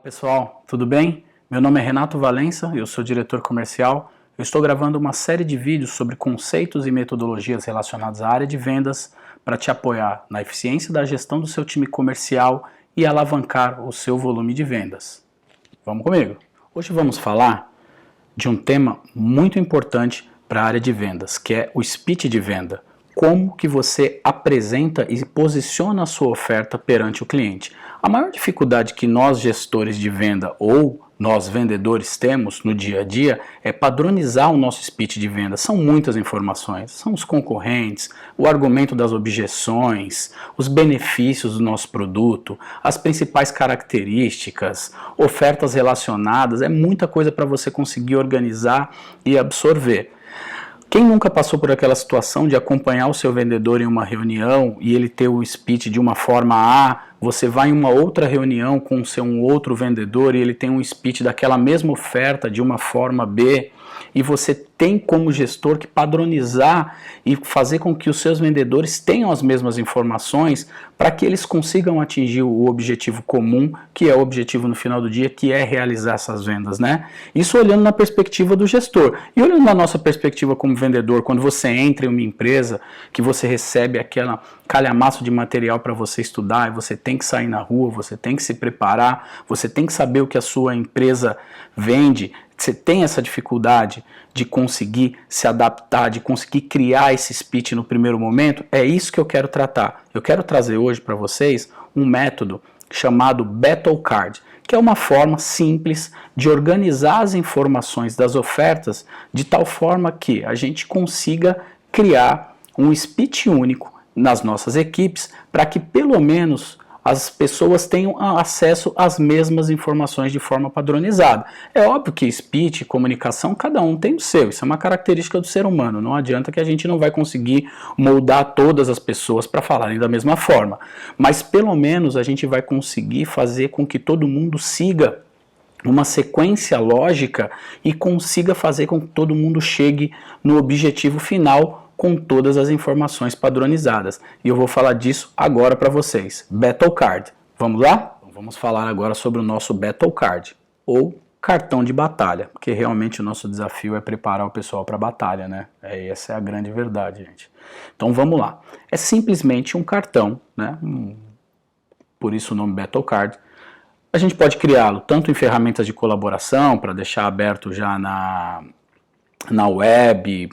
Pessoal, tudo bem? Meu nome é Renato Valença, eu sou diretor comercial. Eu estou gravando uma série de vídeos sobre conceitos e metodologias relacionados à área de vendas para te apoiar na eficiência da gestão do seu time comercial e alavancar o seu volume de vendas. Vamos comigo? Hoje vamos falar de um tema muito importante para a área de vendas, que é o speech de venda. Como que você apresenta e posiciona a sua oferta perante o cliente. A maior dificuldade que nós gestores de venda ou nós vendedores temos no dia a dia é padronizar o nosso speech de venda. São muitas informações, são os concorrentes, o argumento das objeções, os benefícios do nosso produto, as principais características, ofertas relacionadas, é muita coisa para você conseguir organizar e absorver. Quem nunca passou por aquela situação de acompanhar o seu vendedor em uma reunião e ele ter o speech de uma forma A, você vai em uma outra reunião com um outro vendedor e ele tem um speech daquela mesma oferta de uma forma B, e você tem como gestor que padronizar e fazer com que os seus vendedores tenham as mesmas informações para que eles consigam atingir o objetivo comum, que é o objetivo no final do dia, que é realizar essas vendas, né? Isso olhando na perspectiva do gestor. E olhando na nossa perspectiva como vendedor, quando você entra em uma empresa, que você recebe aquela calhamaço de material para você estudar, e você tem que sair na rua, você tem que se preparar, você tem que saber o que a sua empresa vende. Você tem essa dificuldade de conseguir se adaptar, de conseguir criar esse speech no primeiro momento? É isso que eu quero tratar. Eu quero trazer hoje para vocês um método chamado Battle Card, que é uma forma simples de organizar as informações das ofertas de tal forma que a gente consiga criar um speech único nas nossas equipes para que pelo menos as pessoas tenham acesso às mesmas informações de forma padronizada. É óbvio que speech, comunicação, cada um tem o seu, isso é uma característica do ser humano, não adianta que a gente não vai conseguir moldar todas as pessoas para falarem da mesma forma, mas pelo menos a gente vai conseguir fazer com que todo mundo siga uma sequência lógica e consiga fazer com que todo mundo chegue no objetivo final com todas as informações padronizadas. E eu vou falar disso agora para vocês. Battle Card. Vamos lá? Então, vamos falar agora sobre o nosso Battle Card, ou cartão de batalha, porque realmente o nosso desafio é preparar o pessoal para a batalha, né? Essa é a grande verdade, gente. Então vamos lá. É simplesmente um cartão, né? Por isso o nome Battle Card. A gente pode criá-lo tanto em ferramentas de colaboração, para deixar aberto já na web,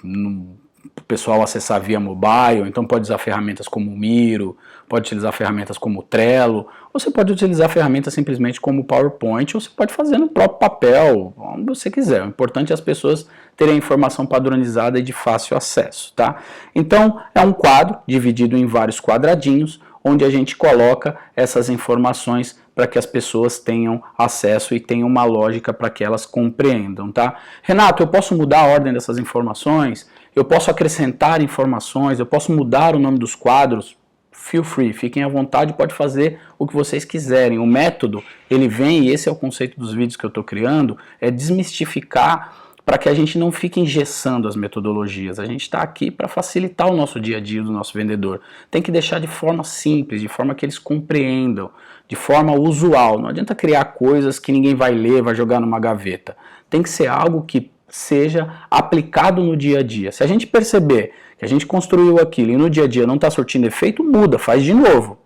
o pessoal acessar via mobile, então pode usar ferramentas como o Miro, pode utilizar ferramentas como o Trello, ou você pode utilizar ferramentas simplesmente como o PowerPoint, ou você pode fazer no próprio papel, onde você quiser. O importante é as pessoas terem a informação padronizada e de fácil acesso, tá? Então, é um quadro dividido em vários quadradinhos, onde a gente coloca essas informações para que as pessoas tenham acesso e tenham uma lógica para que elas compreendam, tá? Renato, eu posso mudar a ordem dessas informações? Eu posso acrescentar informações? Eu posso mudar o nome dos quadros? Feel free, fiquem à vontade, pode fazer o que vocês quiserem. O método, ele vem, e esse é o conceito dos vídeos que eu estou criando, é desmistificar para que a gente não fique engessando as metodologias. A gente está aqui para facilitar o nosso dia a dia do nosso vendedor. Tem que deixar de forma simples, de forma que eles compreendam, de forma usual. Não adianta criar coisas que ninguém vai ler, vai jogar numa gaveta. Tem que ser algo que seja aplicado no dia a dia. Se a gente perceber que a gente construiu aquilo e no dia a dia não está surtindo efeito, muda, faz de novo.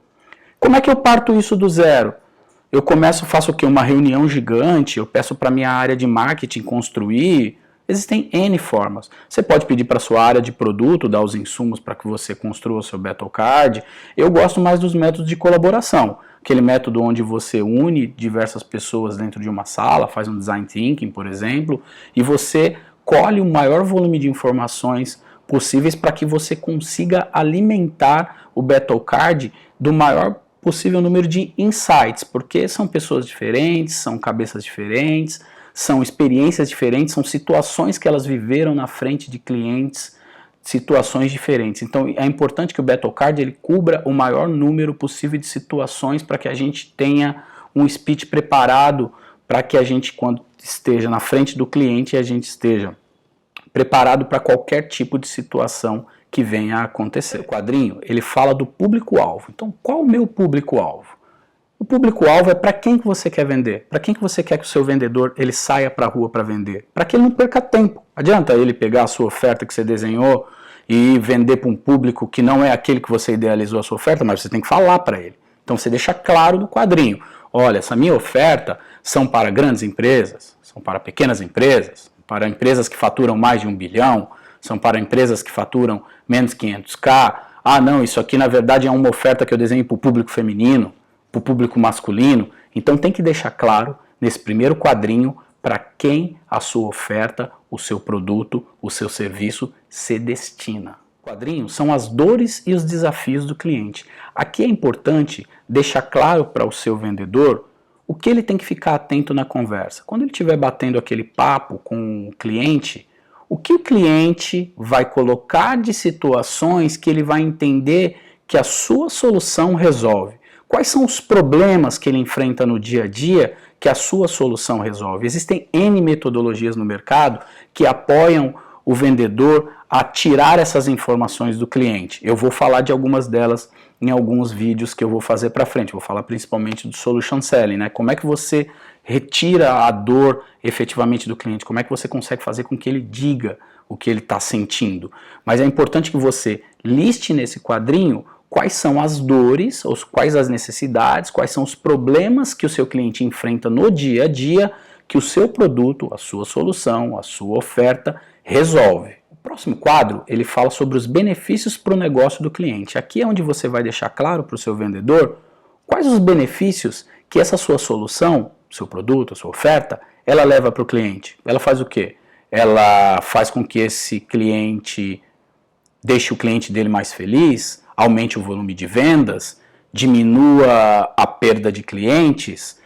Como é que eu parto isso do zero? Eu faço o quê? Uma reunião gigante, eu peço para a minha área de marketing construir. Existem N formas. Você pode pedir para a sua área de produto, dar os insumos para que você construa o seu Battle Card. Eu gosto mais dos métodos de colaboração. Aquele método onde você une diversas pessoas dentro de uma sala, faz um design thinking, por exemplo, e você colhe o maior volume de informações possíveis para que você consiga alimentar o Battle Card do maior possível número de insights, porque são pessoas diferentes, são cabeças diferentes, são experiências diferentes, são situações que elas viveram na frente de clientes, situações diferentes. Então é importante que o Battle Card ele cubra o maior número possível de situações para que a gente tenha um speech preparado, para que a gente, quando esteja na frente do cliente, a gente esteja preparado para qualquer tipo de situação que venha a acontecer. O quadrinho, ele fala do público-alvo. Então, qual o meu público-alvo? O público-alvo é para quem que você quer vender, para quem que você quer que o seu vendedor ele saia para a rua para vender, para que ele não perca tempo. Adianta ele pegar a sua oferta que você desenhou e vender para um público que não é aquele que você idealizou a sua oferta, mas você tem que falar para ele. Então você deixa claro no quadrinho, olha, essa minha oferta são para grandes empresas, são para pequenas empresas, para empresas que faturam mais de 1 bilhão, são para empresas que faturam menos 500k. Ah não, isso aqui na verdade é uma oferta que eu desenho para o público feminino, para o público masculino. Então tem que deixar claro nesse primeiro quadrinho para quem a sua oferta, o seu produto, o seu serviço se destina. Quadrinhos são as dores e os desafios do cliente. Aqui é importante deixar claro para o seu vendedor o que ele tem que ficar atento na conversa. Quando ele estiver batendo aquele papo com o cliente, o que o cliente vai colocar de situações que ele vai entender que a sua solução resolve. Quais são os problemas que ele enfrenta no dia a dia que a sua solução resolve? Existem N metodologias no mercado que apoiam o vendedor a tirar essas informações do cliente. Eu vou falar de algumas delas em alguns vídeos que eu vou fazer para frente. Vou falar principalmente do Solution Selling, né? Como é que você retira a dor efetivamente do cliente? Como é que você consegue fazer com que ele diga o que ele está sentindo? Mas é importante que você liste nesse quadrinho quais são as dores, ou quais as necessidades, quais são os problemas que o seu cliente enfrenta no dia a dia, que o seu produto, a sua solução, a sua oferta resolve. O próximo quadro, ele fala sobre os benefícios para o negócio do cliente. Aqui é onde você vai deixar claro para o seu vendedor quais os benefícios que essa sua solução, seu produto, a sua oferta, ela leva para o cliente. Ela faz o quê? Ela faz com que esse cliente deixe o cliente dele mais feliz, aumente o volume de vendas, diminua a perda de clientes,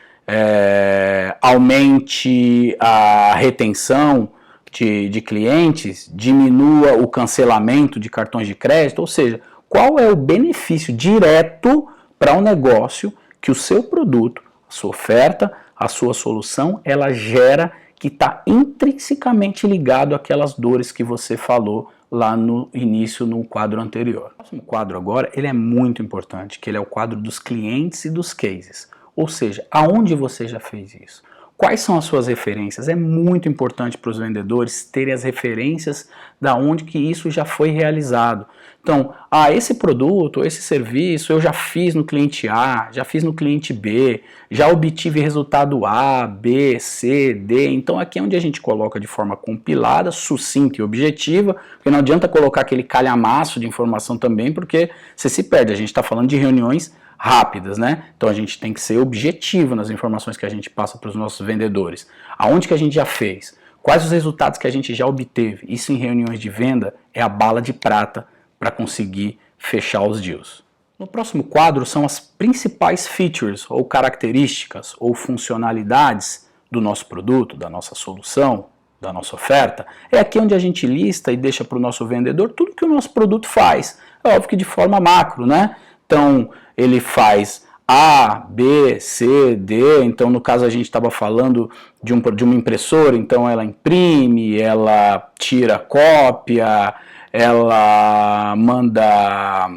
aumente a retenção de clientes, diminua o cancelamento de cartões de crédito, ou seja, qual é o benefício direto para o negócio que o seu produto, a sua oferta, a sua solução, ela gera, que está intrinsecamente ligado àquelas dores que você falou lá no início, no quadro anterior. O próximo quadro agora, ele é muito importante, que ele é o quadro dos clientes e dos cases. Ou seja, aonde você já fez isso? Quais são as suas referências? É muito importante para os vendedores terem as referências da onde que isso já foi realizado. Então, esse produto, esse serviço eu já fiz no cliente A, já fiz no cliente B, já obtive resultado A, B, C, D. Então aqui é onde a gente coloca de forma compilada, sucinta e objetiva, porque não adianta colocar aquele calhamaço de informação também, porque você se perde. A gente está falando de reuniões rápidas, né? Então a gente tem que ser objetivo nas informações que a gente passa para os nossos vendedores. Aonde que a gente já fez? Quais os resultados que a gente já obteve? Isso em reuniões de venda é a bala de prata para conseguir fechar os deals. No próximo quadro são as principais features ou características ou funcionalidades do nosso produto, da nossa solução, da nossa oferta. É aqui onde a gente lista e deixa para o nosso vendedor tudo que o nosso produto faz. É óbvio que de forma macro, né? Então, ele faz A, B, C, D. Então, no caso, a gente estava falando de uma impressora. Então, ela imprime, ela tira cópia, ela manda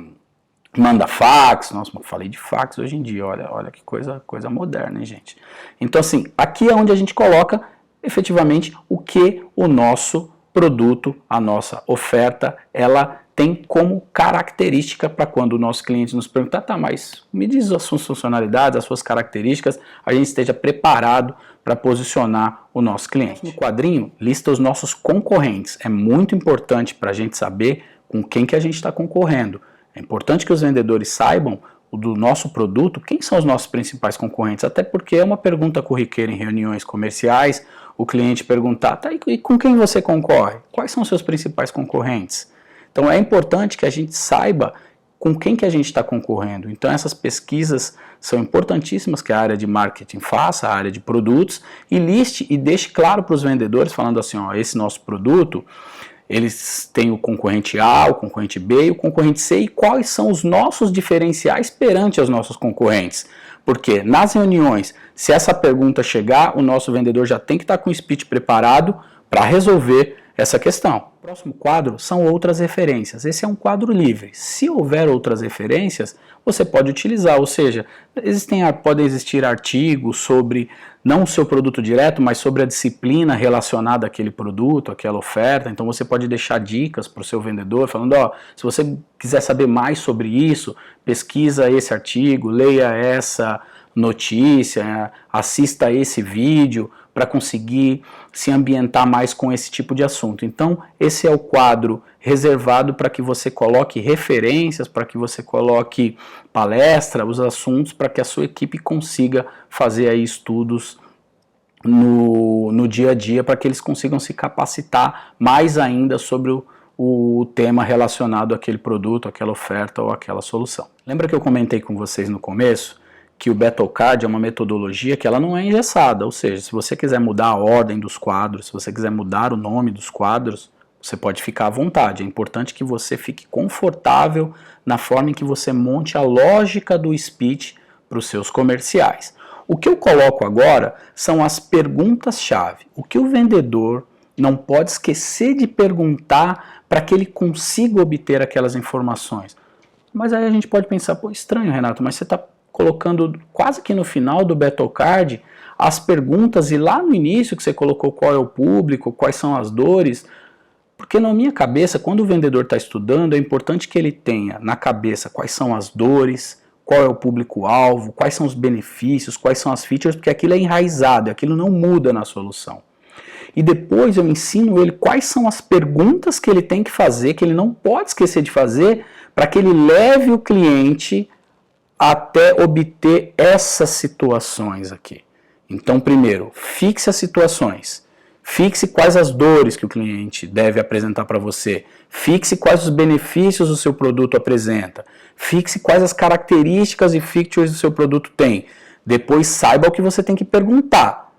fax. Nossa, eu falei de fax hoje em dia. Olha que coisa moderna, hein, gente? Então, assim, aqui é onde a gente coloca, efetivamente, o que o nosso produto, a nossa oferta, ela tem como característica para quando o nosso cliente nos perguntar, tá, mas me diz as suas funcionalidades, as suas características, a gente esteja preparado para posicionar o nosso cliente. No quadrinho, lista os nossos concorrentes. É muito importante para a gente saber com quem que a gente está concorrendo. É importante que os vendedores saibam do nosso produto, quem são os nossos principais concorrentes, até porque é uma pergunta corriqueira em reuniões comerciais, o cliente perguntar, tá, e com quem você concorre? Quais são os seus principais concorrentes? Então é importante que a gente saiba com quem que a gente está concorrendo. Então essas pesquisas são importantíssimas que a área de marketing faça, a área de produtos, e liste e deixe claro para os vendedores, falando assim, ó, esse nosso produto, eles têm o concorrente A, o concorrente B e o concorrente C, e quais são os nossos diferenciais perante os nossos concorrentes. Porque nas reuniões, se essa pergunta chegar, o nosso vendedor já tem que estar com o speech preparado para resolver essa questão. O próximo quadro são outras referências. Esse é um quadro livre. Se houver outras referências, você pode utilizar, ou seja, podem existir artigos sobre, não o seu produto direto, mas sobre a disciplina relacionada àquele produto, àquela oferta. Então você pode deixar dicas para o seu vendedor, falando, ó, se você quiser saber mais sobre isso, pesquisa esse artigo, leia essa notícia, assista a esse vídeo para conseguir se ambientar mais com esse tipo de assunto. Então, esse é o quadro reservado para que você coloque referências, para que você coloque palestra, os assuntos, para que a sua equipe consiga fazer aí estudos no dia a dia, para que eles consigam se capacitar mais ainda sobre o tema relacionado àquele produto, àquela oferta ou àquela solução. Lembra que eu comentei com vocês no começo que o BattleCard é uma metodologia que ela não é engessada, ou seja, se você quiser mudar a ordem dos quadros, se você quiser mudar o nome dos quadros, você pode ficar à vontade. É importante que você fique confortável na forma em que você monte a lógica do speech para os seus comerciais. O que eu coloco agora são as perguntas-chave. O que o vendedor não pode esquecer de perguntar para que ele consiga obter aquelas informações. Mas aí a gente pode pensar, pô, estranho, Renato, mas você está colocando quase que no final do BattleCard as perguntas, e lá no início que você colocou qual é o público, quais são as dores, porque na minha cabeça, quando o vendedor está estudando, é importante que ele tenha na cabeça quais são as dores, qual é o público-alvo, quais são os benefícios, quais são as features, porque aquilo é enraizado, aquilo não muda na solução. E depois eu ensino ele quais são as perguntas que ele tem que fazer, que ele não pode esquecer de fazer, para que ele leve o cliente até obter essas situações aqui. Então, primeiro, fixe as situações. Fixe quais as dores que o cliente deve apresentar para você. Fixe quais os benefícios o seu produto apresenta. Fixe quais as características e features o seu produto tem. Depois, saiba o que você tem que perguntar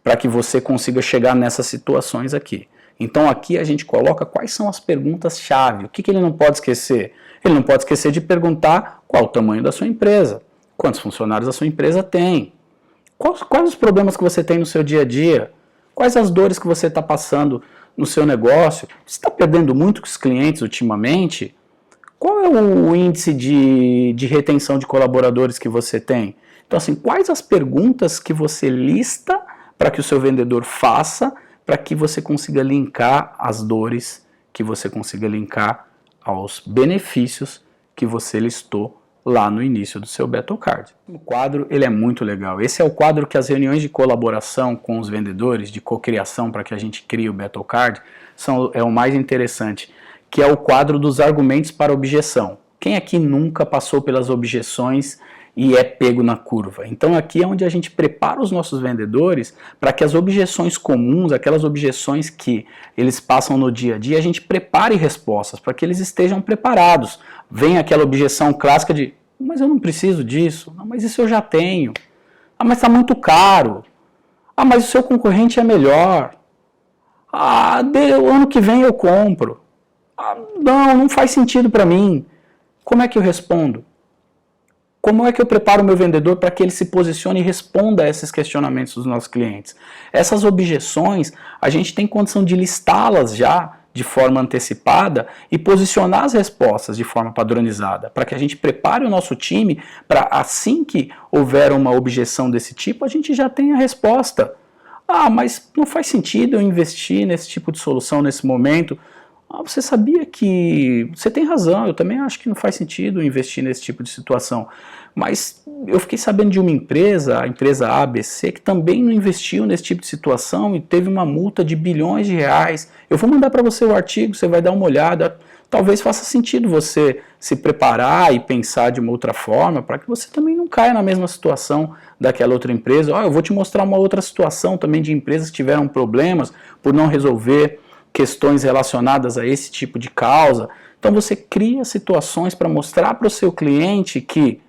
para que você consiga chegar nessas situações aqui. Então, aqui a gente coloca quais são as perguntas-chave. O que ele não pode esquecer? Ele não pode esquecer de perguntar qual o tamanho da sua empresa, quantos funcionários a sua empresa tem, quais os problemas que você tem no seu dia a dia, quais as dores que você está passando no seu negócio, você está perdendo muito com os clientes ultimamente, qual é o índice de retenção de colaboradores que você tem. Então, assim, quais as perguntas que você lista para que o seu vendedor faça, para que você consiga linkar as dores, que você consiga linkar aos benefícios que você listou lá no início do seu BattleCard. O quadro ele é muito legal. Esse é o quadro que as reuniões de colaboração com os vendedores, de cocriação para que a gente crie o BattleCard, é o mais interessante, que é o quadro dos argumentos para objeção. Quem aqui nunca passou pelas objeções e é pego na curva? Então aqui é onde a gente prepara os nossos vendedores para que as objeções comuns, aquelas objeções que eles passam no dia a dia, a gente prepare respostas para que eles estejam preparados. Vem aquela objeção clássica de, mas eu não preciso disso, não, mas isso eu já tenho, mas está muito caro, mas o seu concorrente é melhor, o ano que vem eu compro, não faz sentido para mim. Como é que eu respondo? Como é que eu preparo o meu vendedor para que ele se posicione e responda a esses questionamentos dos nossos clientes? Essas objeções, a gente tem condição de listá-las já de forma antecipada e posicionar as respostas de forma padronizada, para que a gente prepare o nosso time para, assim que houver uma objeção desse tipo, a gente já tenha a resposta. Mas não faz sentido eu investir nesse tipo de solução nesse momento. Você sabia que... Você tem razão, eu também acho que não faz sentido investir nesse tipo de situação. Mas eu fiquei sabendo de uma empresa, a empresa ABC, que também não investiu nesse tipo de situação e teve uma multa de bilhões de reais. Eu vou mandar para você o artigo, você vai dar uma olhada. Talvez faça sentido você se preparar e pensar de uma outra forma para que você também não caia na mesma situação daquela outra empresa. Eu vou te mostrar uma outra situação também de empresas que tiveram problemas por não resolver questões relacionadas a esse tipo de causa. Então você cria situações para mostrar para o seu cliente que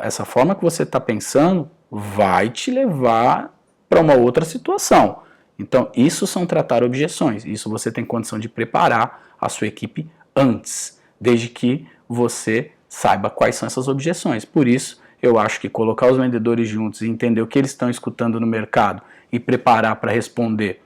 essa forma que você está pensando vai te levar para uma outra situação. Então isso são tratar objeções. Isso você tem condição de preparar a sua equipe antes, desde que você saiba quais são essas objeções. Por isso eu acho que colocar os vendedores juntos e entender o que eles estão escutando no mercado e preparar para responder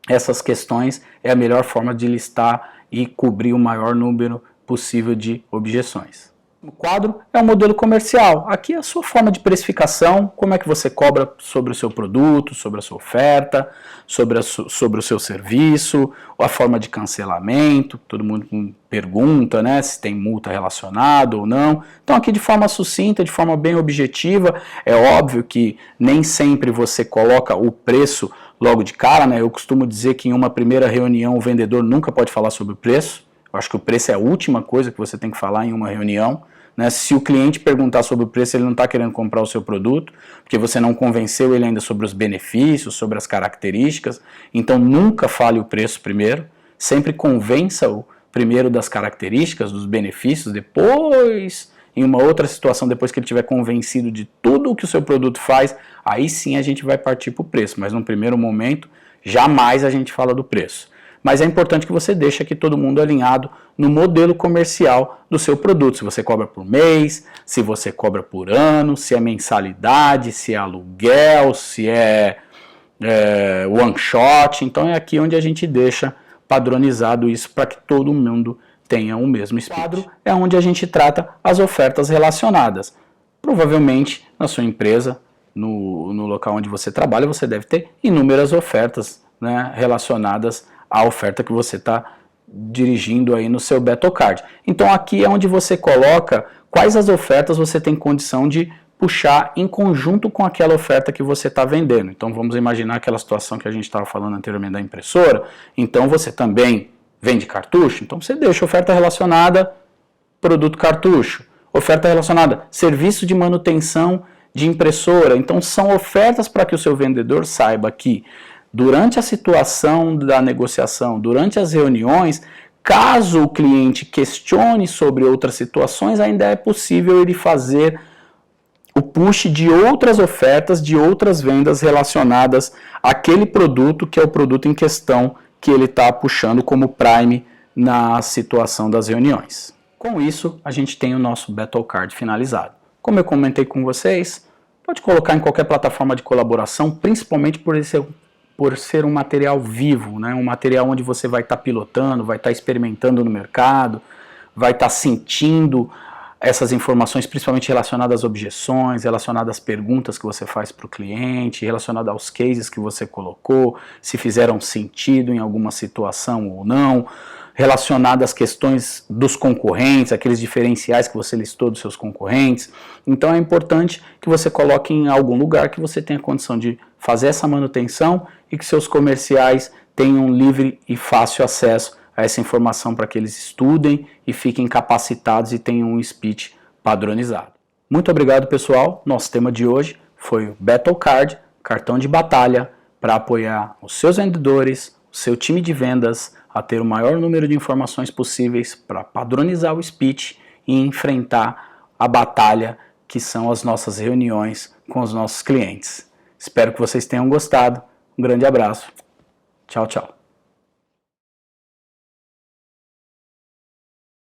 essas questões é a melhor forma de listar e cobrir o maior número possível de objeções. O quadro é o modelo comercial. Aqui é a sua forma de precificação, como é que você cobra sobre o seu produto, sobre a sua oferta, sobre o seu serviço, a forma de cancelamento, todo mundo pergunta, né, se tem multa relacionada ou não. Então aqui de forma sucinta, de forma bem objetiva, é óbvio que nem sempre você coloca o preço logo de cara, né? Eu costumo dizer que em uma primeira reunião o vendedor nunca pode falar sobre o preço. Eu acho que o preço é a última coisa que você tem que falar em uma reunião. Né? Se o cliente perguntar sobre o preço, ele não está querendo comprar o seu produto, porque você não convenceu ele ainda sobre os benefícios, sobre as características. Então nunca fale o preço primeiro, sempre convença-o primeiro das características, dos benefícios, depois, em uma outra situação, depois que ele estiver convencido de tudo o que o seu produto faz, aí sim a gente vai partir para o preço, mas no primeiro momento, jamais a gente fala do preço. Mas é importante que você deixe aqui todo mundo alinhado no modelo comercial do seu produto. Se você cobra por mês, se você cobra por ano, se é mensalidade, se é aluguel, se é one shot. Então é aqui onde a gente deixa padronizado isso para que todo mundo tenha o mesmo speech. O quadro é onde a gente trata as ofertas relacionadas. Provavelmente na sua empresa, no local onde você trabalha, você deve ter inúmeras ofertas, né, relacionadas a oferta que você está dirigindo aí no seu BattleCard. Então aqui é onde você coloca quais as ofertas você tem condição de puxar em conjunto com aquela oferta que você está vendendo. Então vamos imaginar aquela situação que a gente estava falando anteriormente da impressora. Então você também vende cartucho, então você deixa oferta relacionada produto cartucho, oferta relacionada serviço de manutenção de impressora. Então são ofertas para que o seu vendedor saiba que durante a situação da negociação, durante as reuniões, caso o cliente questione sobre outras situações, ainda é possível ele fazer o push de outras ofertas, de outras vendas relacionadas àquele produto que é o produto em questão que ele está puxando como prime na situação das reuniões. Com isso, a gente tem o nosso BattleCard finalizado. Como eu comentei com vocês, pode colocar em qualquer plataforma de colaboração, principalmente por ser um material vivo, né? Um material onde você vai estar pilotando, vai estar experimentando no mercado, vai estar sentindo essas informações, principalmente relacionadas às objeções, relacionadas às perguntas que você faz para o cliente, relacionadas aos cases que você colocou, se fizeram sentido em alguma situação ou não, relacionadas às questões dos concorrentes, aqueles diferenciais que você listou dos seus concorrentes. Então é importante que você coloque em algum lugar que você tenha condição de fazer essa manutenção e que seus comerciais tenham livre e fácil acesso a essa informação para que eles estudem e fiquem capacitados e tenham um speech padronizado. Muito obrigado, pessoal. Nosso tema de hoje foi o BattleCard, cartão de batalha para apoiar os seus vendedores, o seu time de vendas a ter o maior número de informações possíveis para padronizar o speech e enfrentar a batalha que são as nossas reuniões com os nossos clientes. Espero que vocês tenham gostado. Um grande abraço. Tchau, tchau.